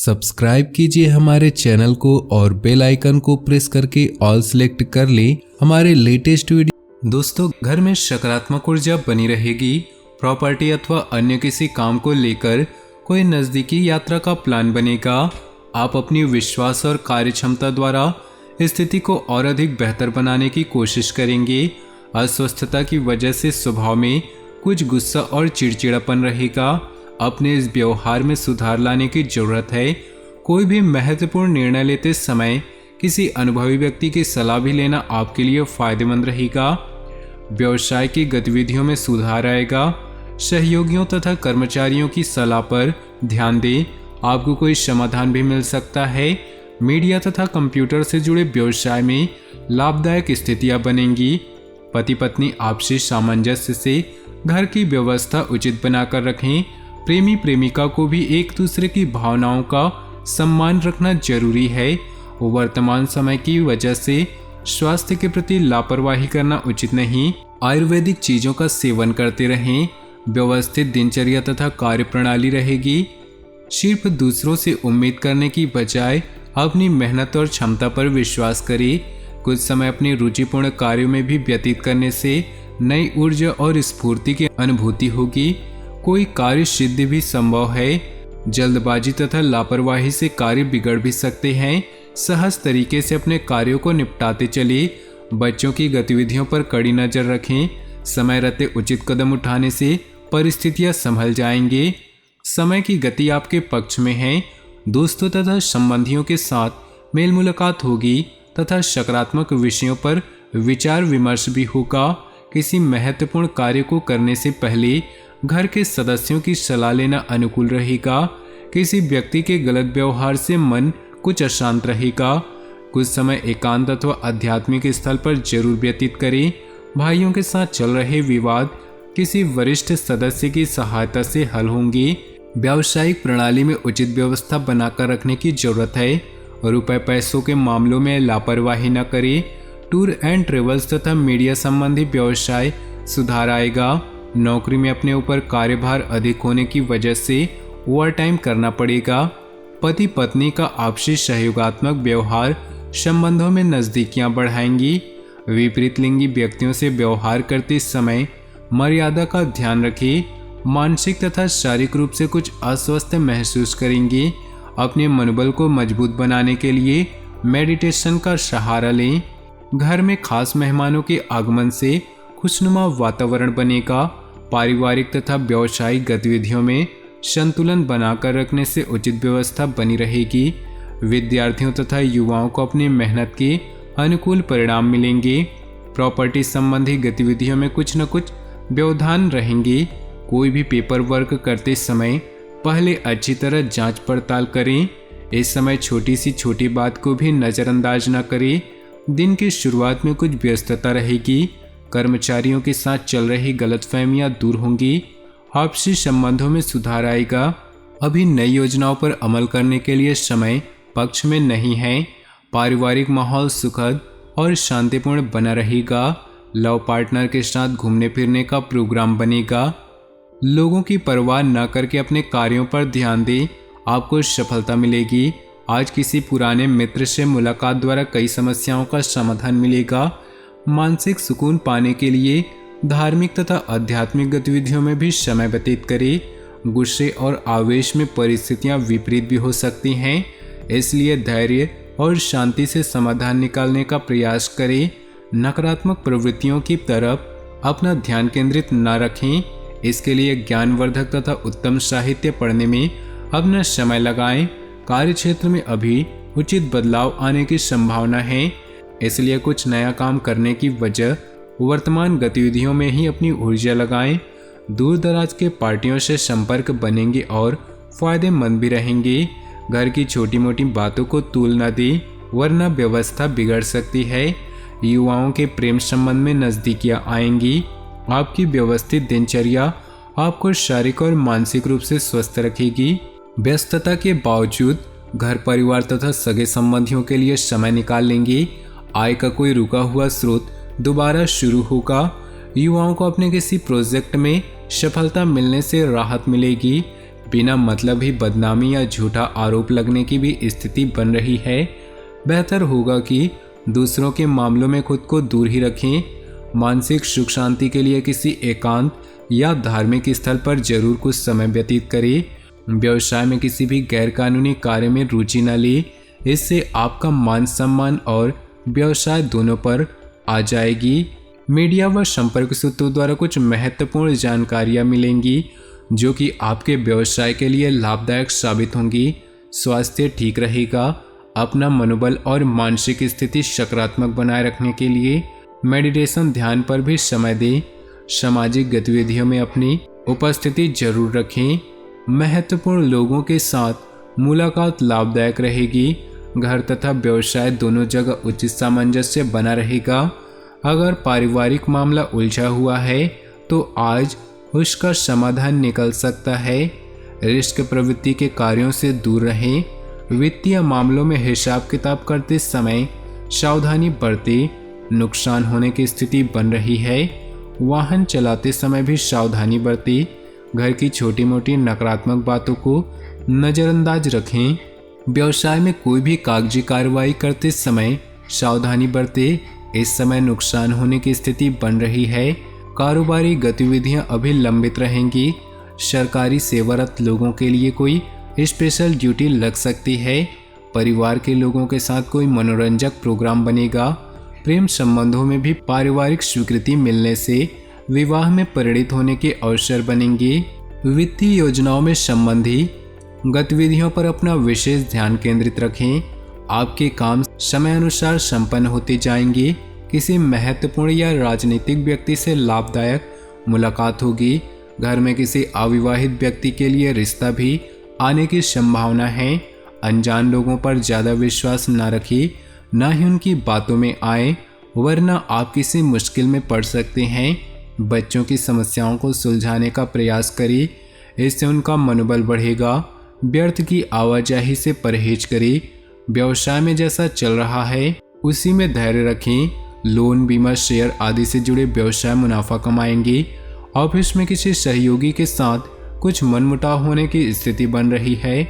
Subscribe कीजिए हमारे channel को और बेल आइकन को प्रेस करके ऑल सेलेक्ट कर ले हमारे लेटेस्ट वीडियो। दोस्तों, घर में सकारात्मक ऊर्जा बनी रहेगी। प्रॉपर्टी अथवा अन्य किसी काम को लेकर कोई नज़दीकी यात्रा का प्लान बनेगा। आप अपनी विश्वास और कार्य क्षमता द्वारा स्थिति को और अधिक बेहतर बनाने की कोशिश करेंगे। अस्वस्थता की वजह से स्वभाव में कुछ गुस्सा और चिड़चिड़ापन रहेगा। अपने इस व्यवहार में सुधार लाने की जरूरत है। कोई भी महत्वपूर्ण निर्णय लेते समय किसी अनुभवी व्यक्ति की सलाह भी लेना आपके लिए फायदेमंद रहेगा। व्यवसाय की गतिविधियों में सुधार आएगा। सहयोगियों तथा कर्मचारियों की सलाह पर ध्यान दें, आपको कोई समाधान भी मिल सकता है। मीडिया तथा कंप्यूटर से जुड़े व्यवसाय में लाभदायक स्थितियां बनेंगी। पति पत्नी आपसी सामंजस्य से घर की व्यवस्था उचित बनाकर रखें। प्रेमी प्रेमिका को भी एक दूसरे की भावनाओं का सम्मान रखना जरूरी है। वर्तमान समय की वजह से स्वास्थ्य के प्रति लापरवाही करना उचित नहीं। आयुर्वेदिक चीजों का सेवन करते रहें। व्यवस्थित दिनचर्या तथा कार्यप्रणाली रहेगी। सिर्फ दूसरों से उम्मीद करने की बजाय अपनी मेहनत और क्षमता पर विश्वास करें। कुछ समय अपनी रुचिपूर्ण कार्यों में भी व्यतीत करने से नई ऊर्जा और स्फूर्ति की अनुभूति होगी। कोई कार्य सिद्धि भी संभव है। जल्दबाजी तथा लापरवाही से कार्य बिगड़ भी सकते हैं। सहज तरीके से अपने कार्यों को निपटाते चलिए। बच्चों की गतिविधियों पर कड़ी नजर रखें। समय रहते उचित कदम उठाने से परिस्थितियां संभल जाएंगे। समय की गति आपके पक्ष में है। दोस्तों तथा संबंधियों के साथ मेल मुलाकात होगी तथा सकारात्मक विषयों पर विचार विमर्श भी होगा। किसी महत्वपूर्ण कार्य को करने से पहले घर के सदस्यों की सलाह लेना अनुकूल रहेगा। किसी व्यक्ति के गलत व्यवहार से मन कुछ अशांत रहेगा। कुछ समय एकांत अथवा आध्यात्मिक स्थल पर जरूर व्यतीत करें। भाइयों के साथ चल रहे विवाद किसी वरिष्ठ सदस्य की सहायता से हल होंगे। व्यावसायिक प्रणाली में उचित व्यवस्था बनाकर रखने की जरूरत है। रुपए पैसों के मामलों में लापरवाही न करें। टूर एंड ट्रेवल्स तथा मीडिया संबंधी व्यवसाय सुधार आएगा। नौकरी में अपने ऊपर कार्यभार अधिक होने की वजह से ओवरटाइम करना पड़ेगा। पति पत्नी का आपसी सहयोगात्मक व्यवहार संबंधों में नजदीकियां बढ़ाएंगी। विपरीत लिंगी व्यक्तियों से व्यवहार करते समय मर्यादा का ध्यान रखें। मानसिक तथा शारीरिक रूप से कुछ अस्वस्थ महसूस करेंगे। अपने मनोबल को मजबूत बनाने के लिए मेडिटेशन का सहारा लें। घर में खास मेहमानों के आगमन से खुशनुमा वातावरण बनेगा। पारिवारिक तथा व्यावसायिक गतिविधियों में संतुलन बनाकर रखने से उचित व्यवस्था बनी रहेगी। विद्यार्थियों तथा युवाओं को अपनी मेहनत के अनुकूल परिणाम मिलेंगे। प्रॉपर्टी संबंधी गतिविधियों में कुछ न कुछ व्यवधान रहेंगे। कोई भी पेपर वर्क करते समय पहले अच्छी तरह जांच पड़ताल करें। इस समय छोटी सी छोटी बात को भी नज़रअंदाज न करें। दिन की शुरुआत में कुछ व्यस्तता रहेगी। कर्मचारियों के साथ चल रही गलतफहमियां दूर होंगी। आपसी संबंधों में सुधार आएगा। अभी नई योजनाओं पर अमल करने के लिए समय पक्ष में नहीं है। पारिवारिक माहौल सुखद और शांतिपूर्ण बना रहेगा। लव पार्टनर के साथ घूमने फिरने का प्रोग्राम बनेगा। लोगों की परवाह न करके अपने कार्यों पर ध्यान दें, आपको सफलता मिलेगी। आज किसी पुराने मित्र से मुलाकात द्वारा कई समस्याओं का समाधान मिलेगा। मानसिक सुकून पाने के लिए धार्मिक तथा आध्यात्मिक गतिविधियों में भी समय व्यतीत करें। गुस्से और आवेश में परिस्थितियां विपरीत भी हो सकती हैं, इसलिए धैर्य और शांति से समाधान निकालने का प्रयास करें। नकारात्मक प्रवृत्तियों की तरफ अपना ध्यान केंद्रित न रखें। इसके लिए ज्ञानवर्धक तथा उत्तम साहित्य पढ़ने में अपना समय लगाएं। कार्यक्षेत्र में अभी उचित बदलाव आने की संभावना है, इसलिए कुछ नया काम करने की वजह वर्तमान गतिविधियों में ही अपनी ऊर्जा लगाएं। दूर दराज के पार्टियों से संपर्क बनेंगे और फायदेमंद भी रहेंगे। घर की छोटी मोटी बातों को तूल न दें, वरना व्यवस्था बिगड़ सकती है। युवाओं के प्रेम संबंध में नजदीकियां आएंगी। आपकी व्यवस्थित दिनचर्या आपको शारीरिक और मानसिक रूप से स्वस्थ रखेगी। व्यस्तता के बावजूद घर परिवार तथा सगे संबंधियों के लिए समय निकाल लेंगे। आय का कोई रुका हुआ स्रोत दोबारा शुरू होगा। युवाओं को अपने किसी प्रोजेक्ट में सफलता मिलने से राहत मिलेगी। बिना मतलब ही बदनामी या झूठा आरोप लगने की भी स्थिति बन रही है। बेहतर होगा कि दूसरों के मामलों में खुद को दूर ही रखें। मानसिक सुख शांति के लिए किसी एकांत या धार्मिक स्थल पर जरूर कुछ समय व्यतीत करें। व्यवसाय में किसी भी गैरकानूनी कार्य में रुचि न ले, इससे आपका मान सम्मान और व्यवसाय दोनों पर आ जाएगी। मीडिया व संपर्क सूत्रों द्वारा कुछ महत्वपूर्ण जानकारियां मिलेंगी जो कि आपके व्यवसाय के लिए लाभदायक साबित होंगी। स्वास्थ्य ठीक रहेगा। अपना मनोबल और मानसिक स्थिति सकारात्मक बनाए रखने के लिए मेडिटेशन ध्यान पर भी समय दें। सामाजिक गतिविधियों में अपनी उपस्थिति जरूर रखें। महत्वपूर्ण लोगों के साथ मुलाकात लाभदायक रहेगी। घर तथा व्यवसाय दोनों जगह उचित सामंजस्य बना रहेगा। अगर पारिवारिक मामला उलझा हुआ है तो आज उसका समाधान निकल सकता है। रिस्क प्रवृत्ति के कार्यों से दूर रहें। वित्तीय मामलों में हिसाब किताब करते समय सावधानी बरतें। नुकसान होने की स्थिति बन रही है। वाहन चलाते समय भी सावधानी बरतें। घर की छोटी मोटी नकारात्मक बातों को नज़रअंदाज रखें। व्यवसाय में कोई भी कागजी कार्रवाई करते समय सावधानी बरतें। इस समय नुकसान होने की स्थिति बन रही है। कारोबारी गतिविधियां अभी लंबित रहेंगी। सरकारी सेवारत लोगों के लिए कोई स्पेशल ड्यूटी लग सकती है। परिवार के लोगों के साथ कोई मनोरंजक प्रोग्राम बनेगा। प्रेम संबंधों में भी पारिवारिक स्वीकृति मिलने से विवाह में परिणित होने के अवसर बनेंगे। वित्तीय योजनाओं में संबंधी गतिविधियों पर अपना विशेष ध्यान केंद्रित रखें। आपके काम समय अनुसार संपन्न होते जाएंगे। किसी महत्वपूर्ण या राजनीतिक व्यक्ति से लाभदायक मुलाकात होगी। घर में किसी अविवाहित व्यक्ति के लिए रिश्ता भी आने की संभावना है। अनजान लोगों पर ज़्यादा विश्वास न रखें, न ही उनकी बातों में आए, वरना आप किसी मुश्किल में पड़ सकते हैं। बच्चों की समस्याओं को सुलझाने का प्रयास करें, इससे उनका मनोबल बढ़ेगा। व्यर्थ की आवाजाही से परहेज करें। व्यवसाय में जैसा चल रहा है उसी में धैर्य रखें। लोन, बीमा, शेयर आदि से जुड़े व्यवसाय मुनाफा कमाएंगे। ऑफिस में किसी सहयोगी के साथ कुछ मनमुटाव होने की स्थिति बन रही है।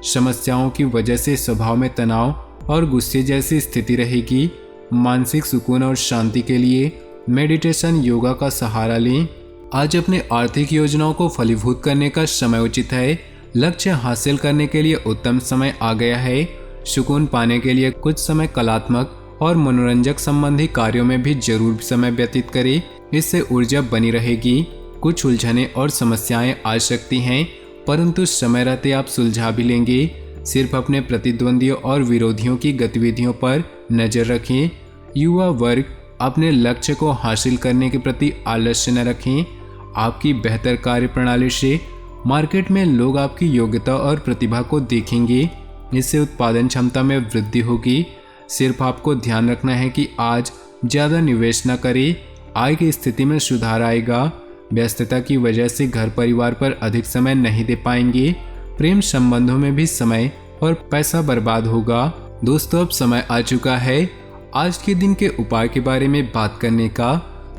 समस्याओं की वजह से स्वभाव में तनाव और गुस्से जैसी स्थिति रहेगी। मानसिक सुकून और शांति के लिए मेडिटेशन, योगा का सहारा लें। आज अपने आर्थिक योजनाओं को फलीभूत करने का समय उचित है। लक्ष्य हासिल करने के लिए उत्तम समय आ गया है। सुकून पाने के लिए कुछ समय कलात्मक और मनोरंजक संबंधी कार्यों में भी जरूर समय व्यतीत करें, इससे ऊर्जा बनी रहेगी। कुछ उलझनें और समस्याएं आ सकती हैं, परंतु समय रहते आप सुलझा भी लेंगे। सिर्फ अपने प्रतिद्वंदियों और विरोधियों की गतिविधियों पर नजर रखें। युवा वर्ग अपने लक्ष्य को हासिल करने के प्रति आलस्य न रखें। आपकी बेहतर कार्य प्रणाली से मार्केट में लोग आपकी योग्यता और प्रतिभा को देखेंगे। इससे उत्पादन क्षमता में वृद्धि होगी। सिर्फ आपको ध्यान रखना है कि आज ज़्यादा निवेश न करें। आय की स्थिति में सुधार आएगा। व्यस्तता की वजह से घर परिवार पर अधिक समय नहीं दे पाएंगे। प्रेम संबंधों में भी समय और पैसा बर्बाद होगा। दोस्तों, अब समय आ चुका है आज के दिन के उपाय के बारे में बात करने का।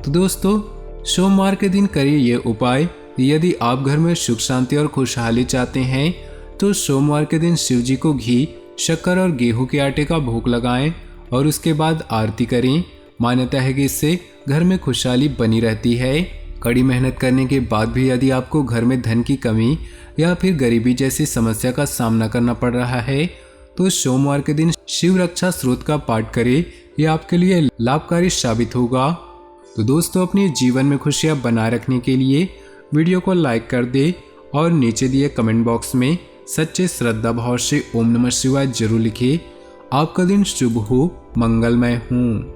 तो दोस्तों, सोमवार के दिन करिए ये उपाय। यदि आप घर में सुख शांति और खुशहाली चाहते हैं तो सोमवार के दिन शिव जी को घी, शक्कर और गेहूं के आटे का भोग लगाएं और उसके बाद आरती करें। मान्यता है कि इससे घर में खुशहाली बनी रहती है। कड़ी मेहनत करने के बाद भी यदि आपको घर में धन की कमी या फिर गरीबी जैसी समस्या का सामना करना पड़ रहा है तो सोमवार के दिन शिव रक्षा स्रोत का पाठ करें। यह आपके लिए लाभकारी साबित होगा। तो दोस्तों, अपने जीवन में खुशियां बनाए रखने के लिए वीडियो को लाइक कर दे और नीचे दिए कमेंट बॉक्स में सच्चे श्रद्धा भाव से ओम नमः शिवाय जरूर लिखिए। आपका दिन शुभ हो, मंगलमय हो।